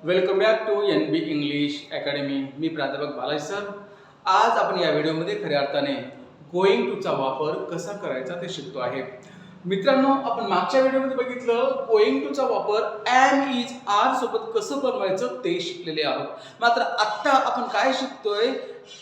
Welcome back to NB English academy. मी प्राध्यापक Balaji sir. आज आपण या व्हिडिओमध्ये खऱ्या अर्थाने गोइंग टूचा वापर कसा करायचा ते शिकतो आहे. मित्रांनो, आपण मागच्या व्हिडिओमध्ये बघितलं गोइंग टूचा वापर एम इज आर सोबत कसं बनवायचं ते शिकलेले आहोत. मात्र आत्ता आपण काय शिकतोय,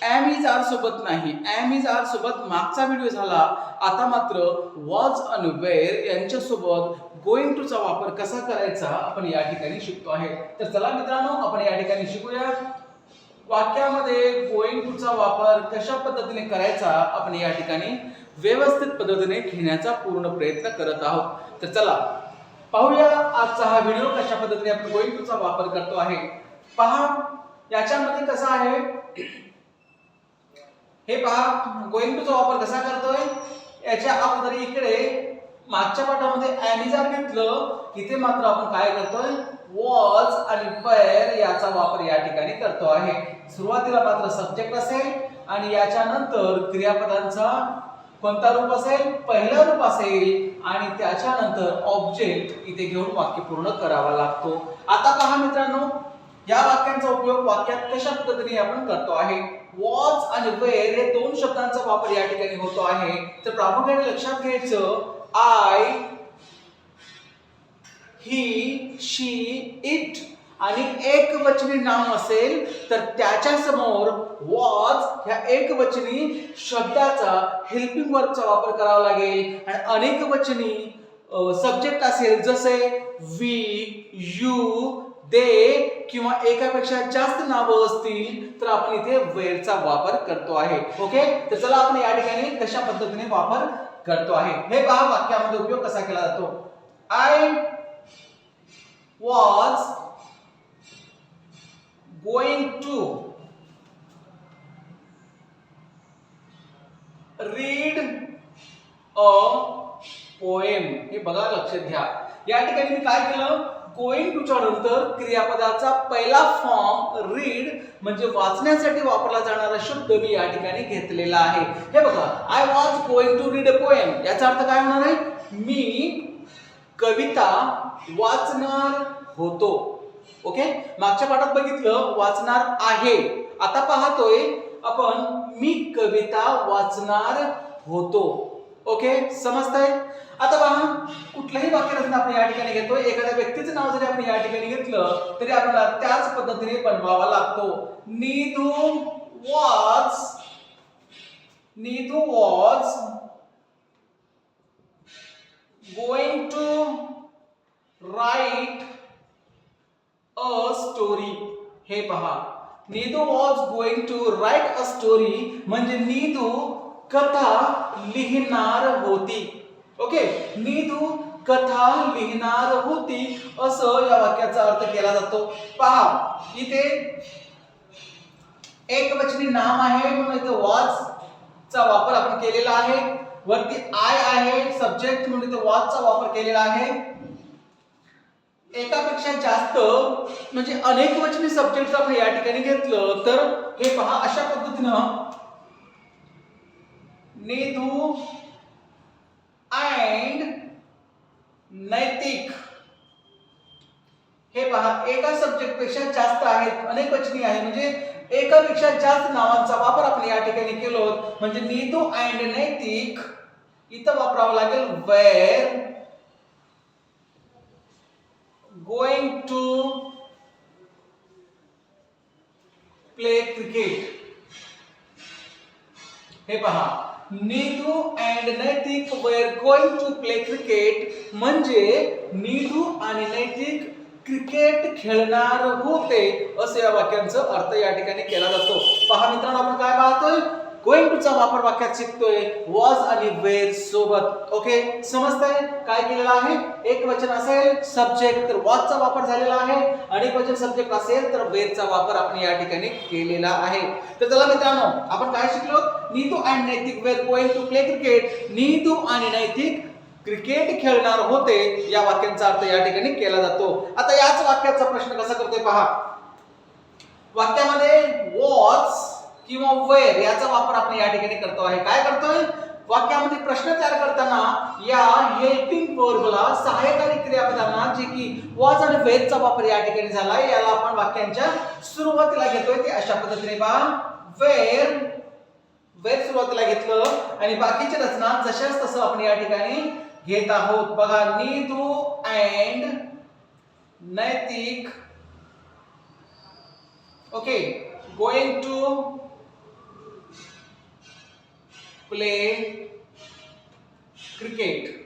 एम इज आर सोबत नाही, एम इज आर सोबत मागचा व्हिडिओ झाला. आता मात्र वॉज आणि वेअर यांच्यासोबत गोइंग टूचा वापर कसा करायचा आपण या ठिकाणी शिकतो आहे. तर चला मित्रांनो, आपण या ठिकाणी शिकूया. वाक्यामध्ये गोइंग टूचा वापर कशा पद्धतीने करायचा आपण या ठिकाणी व्यवस्थित पद्धतीने घेण्याचा पूर्ण प्रयत्न करत आहोत. तर चला पाहूया आजचा हा व्हिडिओ कशा पद्धतीने आपण गोइंग टूचा वापर करतो आहे. पहा याच्यामध्ये कसा आहे, हे पहा गोइंग टूचा वापर कसा करतोय. याच्या अगोदर इकडे मागच्या पाठामध्ये एम इज आर घेतलं, इथे मात्र आपण काय करतोय, वॉज आणि वेअर याचा वापर या ठिकाणी करतो आहे. सुरुवातीला मात्र सब्जेक्ट असेल आणि याच्या नंतर क्रियापदांचा कोणता रूप असेल, पहिलं रूप असेल आणि त्याच्यानंतर ऑब्जेक्ट इथे घेऊन वाक्य पूर्ण करावा लागतो. आता पहा मित्रांनो, या वाक्यांचा उपयोग वाक्यात कशा पद्धतीने आपण करतो आहे. वॉज आणि वेअर हे दोन शब्दांचा वापर या ठिकाणी होतो आहे. तर प्रामुख्याने लक्षात घ्यायचं, आय, ही, शी, इट आणि एकवचनी नाम असेल तर त्याच्या समोर वॉज ह्या एकवचनी शब्दाचा हेल्पिंग वर्बचा वापर करावा लागेल. आणि अनेकवचनी सब्जेक्ट असेल जसे वी, यू, दे किंवा एकापेक्षा जास्त नावं असतील तर आपण इथे वेअरचा वापर करतो आहे. ओके, तर चला आपण या ठिकाणी कशा पद्धतीने वापर करतो आहे हे पहा. वाक्यामध्ये उपयोग कसा केला जातो. I was going to read a poem. हे बघा, लक्षात घ्या. या ठिकाणी मी काय केलं, गोइंग टूच्या नंतर क्रियापदाचा पहिला फॉर्म रीड म्हणजे वाचण्यासाठी वापरला जाणारा शब्द मी या ठिकाणी घेतलेला आहे. हे बघा, I was going to read a poem. याचा अर्थ काय होणार आहे, मी कविता वाचणार होतो. ओके, मागच्या पाठात बघितलं वाचणार आहे, आता पाहतोय आपण मी कविता वाचणार होतो. ओके, समजतंय. आता पहा, कुठलंही वाक्यरचना आपण या ठिकाणी घेतोय, एखाद्या व्यक्तीचं नाव जरी आपण या ठिकाणी घेतलं तरी आपल्याला त्याच पद्धतीने बनवावा लागतो. Neetu was going to write a story. हे पहा, Neetu was going to write a story म्हणजे नीतू कथा लिहिणार होती. ओके, नीतू कथा लिहिणार होती असं या वाक्याचा अर्थ केला जातो. पहा, इथे एकवचनी नाम आहे म्हणून इथे was चा वापर आपण केलेला आहे. वरती आय आहे सब्जेक्ट म्हणून इथे वॉज चा वापर केलेला आहे. एकापेक्षा जास्त म्हणजे अनेक वचनी सब्जेक्ट आपण या ठिकाणी घेतलं तर हे पहा, अशा पद्धतीनं नीतू अँड नैतिक. हे पहा, एका सब्जेक्ट पेक्षा जास्त आहेत, अनेक वचनी आहे म्हणजे एकापेक्षा जास्त नावांचा वापर आपण या ठिकाणी केलो. म्हणजे नीतू अँड नैतिक इथं वापरावं लागेल were going to play cricket. हे पहा, Neetu and Naitik were going to play cricket म्हणजे नीतू आणि नैतिक क्रिकेट खेळणार होते असे या वाक्यांचा अर्थ या ठिकाणी केला जातो. पहा मित्रांनो, आपण काय पाहतोय, गोइंग टूचा वापर वाक्यात शिकतोय वॉज आणि वेअर सोबत. ओके, समजतंय काय केलेलं आहे. एक वचन असेल सब्जेक्ट तर वॉजचा वापर झालेला आहे, अनेक वचन सब्जेक्ट असेल तर वेअरचा वापर आपण या ठिकाणी केलेला आहे. तर चला मित्रांनो, आपण काय शिकलो, Neetu and Naitik were going to play cricket. Neetu आणि नैतिक क्रिकेट खेळणार होते या वाक्यांचा अर्थ या ठिकाणी केला जातो. आता याच वाक्याचा प्रश्न कसा करतोय पहा. वाक्यामध्ये वॉज किंवा वेअर याचा वापर आपण या ठिकाणी करतो आहे. काय करतोय, वाक्यामध्ये प्रश्न तयार करताना या हेल्पिंग वर्बला सहाय्यकारी क्रियापदांना जे की वॉज आणि वेजचा वापर या ठिकाणी झाला याला आपण वाक्यांच्या सुरुवातीला घेतोय ते अशा पद्धतीने पहा वेर सुरुवातीला घेतलं आणि बाकीची रचना जशाच तसं आपण या ठिकाणी घेत आहोत बघा Neetu and Naitik okay going to play cricket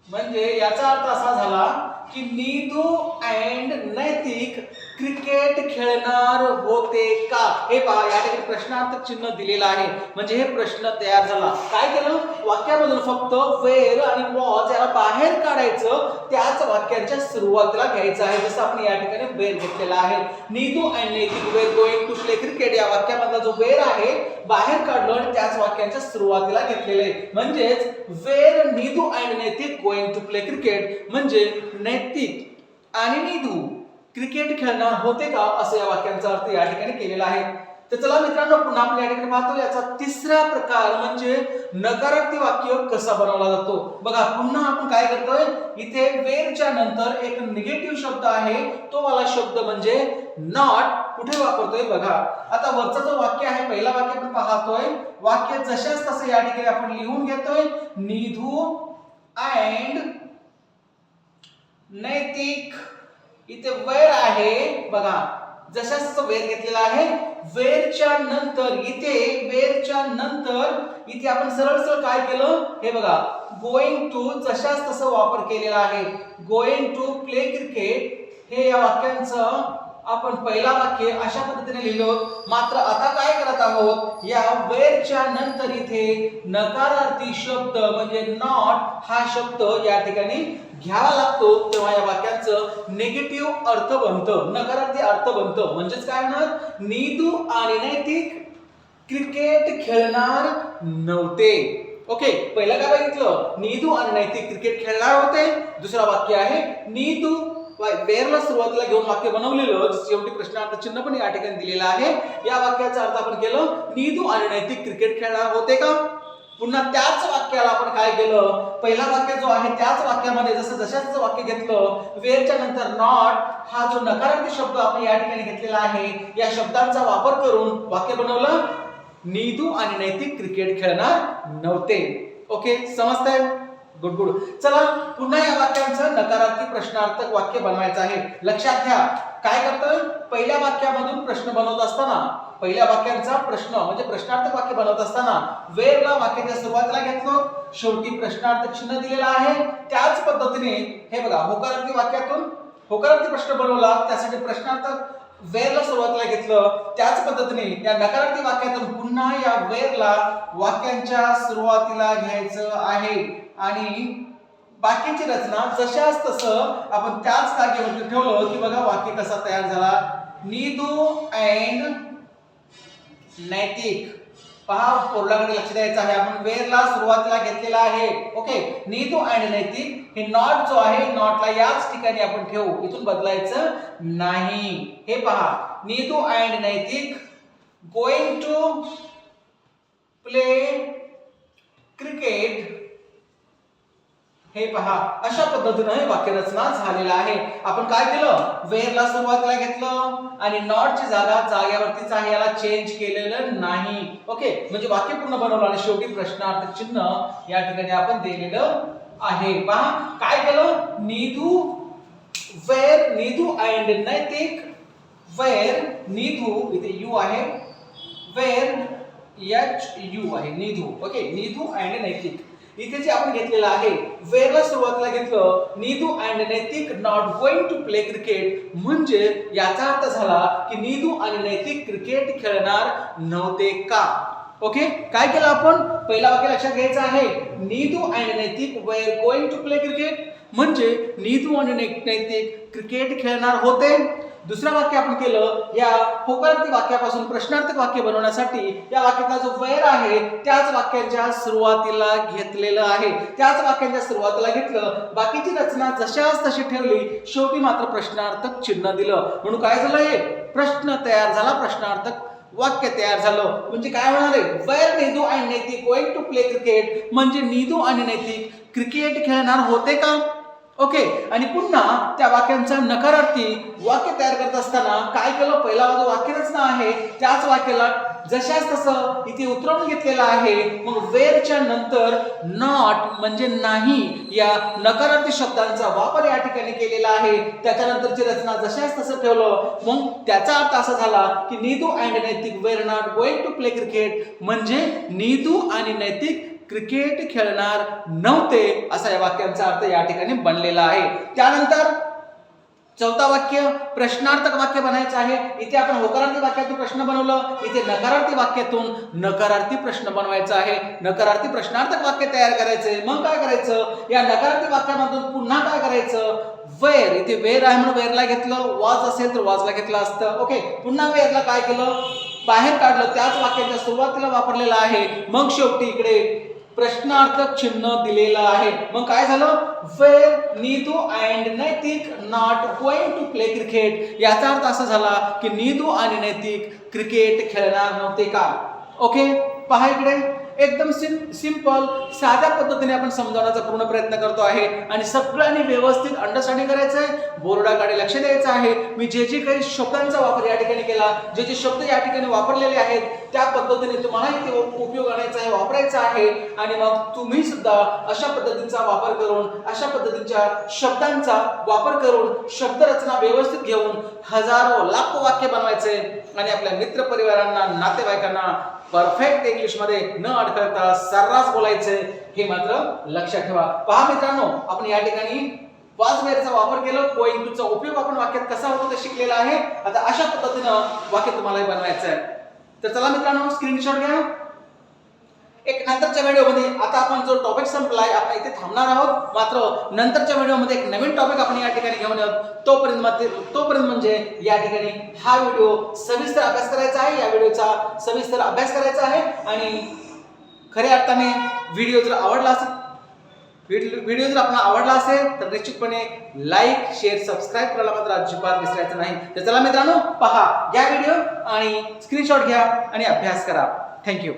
म्हणजे याचा अर्थ असा झाला की नीदू अँड नैतिक क्रिकेट खेळणार होते का हे पहा या ठिकाणी प्रश्नार्थक चिन्ह दिलेलं आहे म्हणजे हे प्रश्न तयार झाला काय केलं वाक्यामधून फक्त वेर आणि वॉज याला बाहेर काढायचं त्याच वाक्याच्या सुरुवातीला घ्यायचं आहे जसं आपण या ठिकाणी वेर घेतलेला आहे नीदू अँड नैतिक वेर गोइंग टू प्ले क्रिकेट या वाक्यामधला जो वेर आहे बाहेर काढलं आणि त्याच वाक्याच्या सुरुवातीला घेतलेले आहे म्हणजेच वेर नीदू अँड नैतिक गोइंग टू प्ले क्रिकेट म्हणजे नैतिक आणि नीदू क्रिकेट खेळणार होते का असं या वाक्यांचा अर्थ या ठिकाणी केलेला आहे तर चला मित्रांनो पुन्हा आपण या ठिकाणी पाहतो याचा तिसरा प्रकार म्हणजे नकारार्थी वाक्य कसा बनवला जातो बघा पुन्हा आपण काय करतोय इथे वेरच्या नंतर एक निगेटिव्ह शब्द आहे तो वाला शब्द म्हणजे नॉट कुठे वापरतोय बघा आता वरचा जो वाक्य आहे पहिला वाक्य आपण पाहतोय वाक्य जशाच तसं या ठिकाणी आपण लिहून घेतोय नीदू अँड नैतिक इथे वेर आहे बघा जशाच वेर घेतलेला आहे वेरच्या नंतर इथे आपण सरळ सरळ काय केलं हे बघा गोइंग टू जशाच तसं वापर केलेला आहे गोइंग टू प्ले क्रिकेट हे या वाक्यांचं आपण पहिला वाक्य अशा पद्धतीने लिहिलो मात्र आता काय करत आहोत या वेरच्या नंतर इथे नकारार्थी शब्द म्हणजे नॉट हा शब्द या ठिकाणी घ्यावा लागतो तेव्हा या वाक्याचं निगेटिव्ह अर्थ बनतं नकारार्थी अर्थ बनतं म्हणजेच काय होणार नीदू आणि नैतिक क्रिकेट खेळणार नव्हते ओके पहिलं काय बघितलं नीदू आणि नैतिक क्रिकेट खेळणार होते दुसरा वाक्य आहे नीदू वेरला सुरुवातीला घेऊन वाक्य बनवलेलं शेवटी प्रश्नार्थ चिन्ह पण या ठिकाणी दिलेलं आहे या वाक्याचा अर्थ आपण केलं नीदू आणि नैतिक क्रिकेट खेळणार होते का पुन्हा त्याच वाक्याला आपण काय केलं पहिला वाक्य जो आहे त्याच वाक्यामध्ये जशाच वाक्य घेतलं वेरच्या नंतर नॉट हा जो नकारार्थी शब्द आपण या ठिकाणी घेतलेला आहे या शब्दांचा वापर करून वाक्य बनवलं नीदू आणि नैतिक क्रिकेट खेळणार नव्हते ओके समजतंय गुड गुड चला पुन्हा या वाक्यांचं नकारार्थी प्रश्नार्थक वाक्य बनवायचं आहे लक्षात घ्या काय करतोय पहिल्या वाक्यामधून प्रश्न बनवत असताना पहिल्या वाक्यांचा प्रश्न म्हणजे प्रश्नार्थक वाक्य बनवत असताना वेरला वाक्याच्या सुरुवातीला घेतलं शेवटी प्रश्नार्थक चिन्ह दिलेला आहे त्याच पद्धतीने हे बघा होकारार्थी वाक्यातून होकारार्थी प्रश्न बनवला त्यासाठी प्रश्नार्थक वेरला सुरुवातीला घेतलं त्याच पद्धतीने या नकारार्थी वाक्यातून पुन्हा या वेरला वाक्यांच्या सुरुवातीला घ्यायचं आहे आणि बाकीची रचना जशाच तसं आपण त्याच जागेवरती ठेवलं की बघा वाक्य कसा तयार झाला नीदू अँड नैतिक पहा पोरलाकडे लक्ष द्यायचं आहे आपण वेरला सुरुवातीला घेतलेला आहे ओके नीदू अँड नैतिक हे नॉट जो आहे नॉटला याच ठिकाणी आपण ठेवू इथून बदलायचं नाही हे पहा नीदू अँड नैतिक गोइंग टू प्ले क्रिकेट हे पहा अशा पद्धतीने वाक्यरचना झालेला आहे आपण काय केलं वेरला सुरुवातीला घेतलं आणि नॉटची जागा जागेवरतीच आहे याला चेंज केलेलं नाही ओके म्हणजे वाक्य पूर्ण बनवलं आणि शेवटी प्रश्नार्थक चिन्ह या ठिकाणी आपण दिलेलं आहे पहा काय केलं नीदू वेर नीदू अँड नैतिक वेर नीदू इथे यू आहे वेर एच यू आहे नीदू ओके नीदू अँड नैतिक इथे जे आपण घेतलेलं आहे वेरला सुरुवातीला घेतलं Neetu and Naitik not going to play cricket म्हणजे याचा अर्थ झाला की नीदू आणि नैतिक क्रिकेट खेळणार नव्हते का ओके काय केलं आपण पहिला वाक्य लक्षात घ्यायचं आहे नीदू अँड नैतिक वेर गोइंग टू प्ले क्रिकेट म्हणजे नीदू आणि नैतिक क्रिकेट खेळणार होते दुसरं वाक्य आपण केलं या होकारार्थी वाक्यापासून प्रश्नार्थक वाक्य बनवण्यासाठी या वाक्यातला जो वेर आहे त्याच वाक्याच्या सुरुवातीला घेतलेलं आहे त्याच वाक्याच्या सुरुवातीला घेतलं बाकीची रचना जशाच तशी ठेवली शेवटी मात्र प्रश्नार्थक चिन्ह दिलं म्हणून काय झालं हे प्रश्न तयार झाला प्रश्नार्थक वाक्य तयार झालं. म्हणजे काय होणार आहे, वेअर नीतू अँड नैतिक गोइंग टू प्ले क्रिकेट, म्हणजे नीतू आणि नैतिक क्रिकेट खेळणार होते का. ओके. आणि पुन्हा त्या वाक्यांचा नकारार्थी वाक्य तयार करत असताना काय केलं, पहिला जो वाक्य रचना आहे त्याच वाक्याला जशाच तसं इथे उतरवून घेतलेलं आहे. मग वेअरच्या नंतर नॉट म्हणजे नाही या नकारार्थी शब्दांचा वापर या ठिकाणी केलेला आहे. त्याच्यानंतरची रचना जशाच तसं ठेवलं. मग त्याचा अर्थ असा झाला की Neetu and Naitik were not going to play cricket, म्हणजे नीतू आणि नैतिक क्रिकेट खेळणार नव्हते असा या वाक्यांचा अर्थ या ठिकाणी बनलेला आहे. त्यानंतर चौथा वाक्य प्रश्नार्थक वाक्य बनायचं आहे. इथे आपण होकारार्थी वाक्यातून प्रश्न बनवलं, इथे नकारार्थी वाक्यातून नकारार्थी प्रश्न बनवायचा आहे. नकारार्थी प्रश्नार्थक वाक्य तयार करायचंय. मग काय करायचं, या नकारार्थी वाक्यामधून पुन्हा काय करायचं, वेअर, इथे वेअर आहे म्हणून वेअरला घेतलं, वाज असेल तर वाजला घेतलं असतं. ओके. पुन्हा वेअरला काय केलं, बाहेर काढलं, त्याच वाक्याच्या सुरुवातीला वापरलेलं आहे. मग शेवटी इकडे प्रश्नार्थक चिन्ह दिलेलं आहे. मग काय झालं, were Neetu and Naitik not going to play cricket, याचा अर्थ असा झाला की नीतू आणि नैतिक क्रिकेट खेळणार नव्हते का. ओके. पहा इकडे एकदम सिंपल साध्या पद्धतीने आपण समजावण्याचा पूर्ण प्रयत्न करतो आहे आणि सगळ्यांनी व्यवस्थित अंडरस्टँडिंग करायचं आहे. बोर्डाकडे लक्ष द्यायचं आहे. मी जे जे काही शब्दांचा वापर या ठिकाणी केला, जे जे शब्द या ठिकाणी वापरलेले आहेत त्या पद्धतीने तुम्हालाही ते उपयोग आणायचा आहे, वापरायचा आहे. आणि मग तुम्ही सुद्धा अशा पद्धतीचा वापर करून, अशा पद्धतीच्या शब्दांचा वापर करून शब्दरचना व्यवस्थित घेऊन हजारो लाखो वाक्य बनवायचे आणि आपल्या मित्र परिवारांना, नातेवाईकांना परफेक्ट इंग्लिश मध्ये न अडखळता सर्रास बोलायचे, हे मात्र लक्षात ठेवा. पहा मित्रांनो, आपण या ठिकाणी वाज वेअरचा वापर केला, गोइंग टू चा उपयोग आपण वाक्यात कसा होतो ते शिकलेला आहे. आता अशा पद्धतीनं वाक्य तुम्हाला बनवायचं आहे. तर चला मित्रांनो, स्क्रीनशॉट घ्या. एक नंतरच्या व्हिडिओमध्ये, आता आपण जो टॉपिक संपलाय आपण इथे थांबणार आहोत, मात्र नंतरच्या व्हिडिओमध्ये एक नवीन टॉपिक आपण या ठिकाणी घेऊन येऊ. तोपर्यंत म्हणजे या ठिकाणी हा व्हिडिओ सविस्तर अभ्यास करायचा आहे. या व्हिडिओचा सविस्तर अभ्यास करायचा आहे आणि खऱ्या अर्थाने व्हिडिओ जर आवडला असेल तर निश्चितपणे लाईक, शेअर, सबस्क्राईब करायला मात्र अजिबात विसरायचं नाही. तर चला मित्रांनो, पहा, घ्या व्हिडिओ आणि स्क्रीनशॉट घ्या आणि अभ्यास करा. थँक्यू.